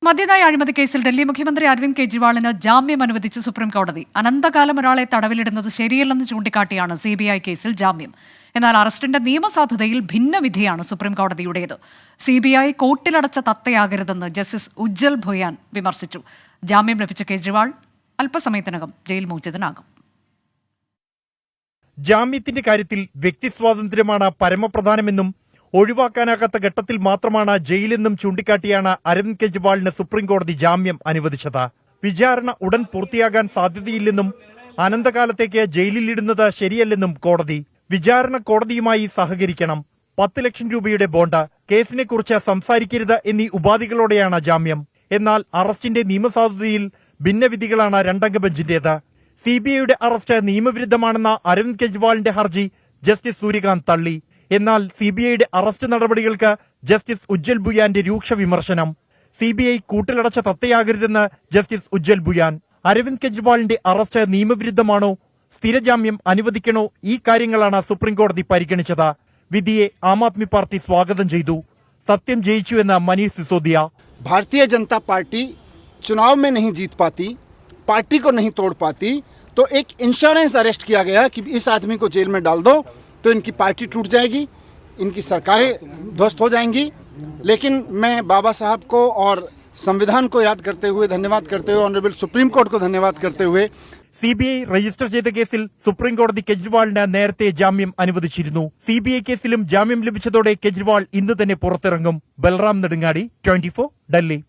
മദ്യനയ അഴിമതി കേസിൽ ഡൽഹി മുഖ്യമന്ത്രി അരവിന്ദ് കെജ്രിവാളിന് ജാമ്യം അനുവദിച്ച് സുപ്രീംകോടതി. അനന്തകാലം ഒരാളെ തടവിലിടുന്നത് ശരിയല്ലെന്ന് ചൂണ്ടിക്കാട്ടിയാണ് CBI കേസിൽ ജാമ്യം. എന്നാൽ അറസ്റ്റിന്റെ നിയമസാധുതയിൽ ഭിന്നവിധിയാണ് സുപ്രീംകോടതിയുടേത്. CBI കോട്ടിലടച്ച തത്തയാകരുതെന്ന് ജസ്റ്റിസ് ഉജ്ജൽ ഭുയാൻ വിമർശിച്ചു. ജാമ്യം ലഭിച്ച കെജ്രിവാൾ അല്പസമയത്തിനകം ജയിൽ മോചിതനാകും. ജാമ്യത്തിന്റെ കാര്യത്തിൽ വ്യക്തി സ്വാതന്ത്ര്യമാണ് പരമപ്രധാനമെന്നും ഒഴിവാക്കാനാകാത്ത ഘട്ടത്തിൽ മാത്രമാണ് ജയിലെന്നും ചൂണ്ടിക്കാട്ടിയാണ് അരവിന്ദ് കെജ്രിവാളിന് സുപ്രീംകോടതി ജാമ്യം അനുവദിച്ചത്. വിചാരണ ഉടൻ പൂർത്തിയാകാൻ സാധ്യതയില്ലെന്നും അനന്തകാലത്തേക്ക് ജയിലിലിടുന്നത് ശരിയല്ലെന്നും കോടതി. വിചാരണ കോടതിയുമായി സഹകരിക്കണം, 10 ലക്ഷം രൂപയുടെ ബോണ്ട്, കേസിനെക്കുറിച്ച് സംസാരിക്കരുത് എന്നീ ഉപാധികളോടെയാണ് ജാമ്യം. എന്നാൽ അറസ്റ്റിന്റെ നിയമസാധുതയിൽ ഭിന്നവിധികളാണ് രണ്ടംഗ ബെഞ്ചിന്റേത്. CBIയുടെ അറസ്റ്റ് നിയമവിരുദ്ധമാണെന്ന അരവിന്ദ് കെജ്രിവാളിന്റെ ഹർജി ജസ്റ്റിസ് സൂര്യകാന്ത് തള്ളി. എന്നാൽ CBIയുടെ അറസ്റ്റ് നടപടികൾക്ക് ജസ്റ്റിസ് ഉജ്ജൽ ഭുയാന്റെ രൂക്ഷ വിമർശനം. CBI കൂട്ടിലടച്ച തത്തയാകരുതെന്ന് ജസ്റ്റിസ് ഉജ്ജൽ ഭുയാൻ. അരവിന്ദ് കെജ്രിവാളിന്റെ അറസ്റ്റ് നിയമവിരുദ്ധമാണോ, സ്ഥിരജാമ്യം അനുവദിക്കണോ, ഈ കാര്യങ്ങളാണ് സുപ്രീംകോടതി പരിഗണിച്ചത്. വിധിയെ ആം ആദ്മി പാർട്ടി സ്വാഗതം ചെയ്തു. സത്യം ജയിച്ചുവെന്ന് മനീഷ് സിസോദിയ. भारतीय जनता पार्टी चुनाव में नहीं जीत पाती, पार्टी को नहीं तोड़ पाती, तो एक इंश्योरेंस अरेस्ट किया गया कि इस आदमी को जेल में डाल दो तो इनकी पार्टी टूट जाएगी, इनकी सरकारें ध्वस्त हो जाएंगी. लेकिन मैं बाबा साहब को और संविधान को याद करते हुए, धन्यवाद करते हुए, ऑनरेबल सुप्रीम कोर्ट को धन्यवाद करते हुए CBI രജിസ്റ്റർ ചെയ്ത കേസിൽ സുപ്രീംകോടതി കെജ്രിവാളിന് നേരത്തെ ജാമ്യം അനുവദിച്ചിരുന്നു. CBI കേസിലും ജാമ്യം ലഭിച്ചതോടെ കെജ്രിവാൾ ഇന്ന് തന്നെ പുറത്തിറങ്ങും. ബൽറാം നെടുങ്ങാടി, 24, ഡൽഹി.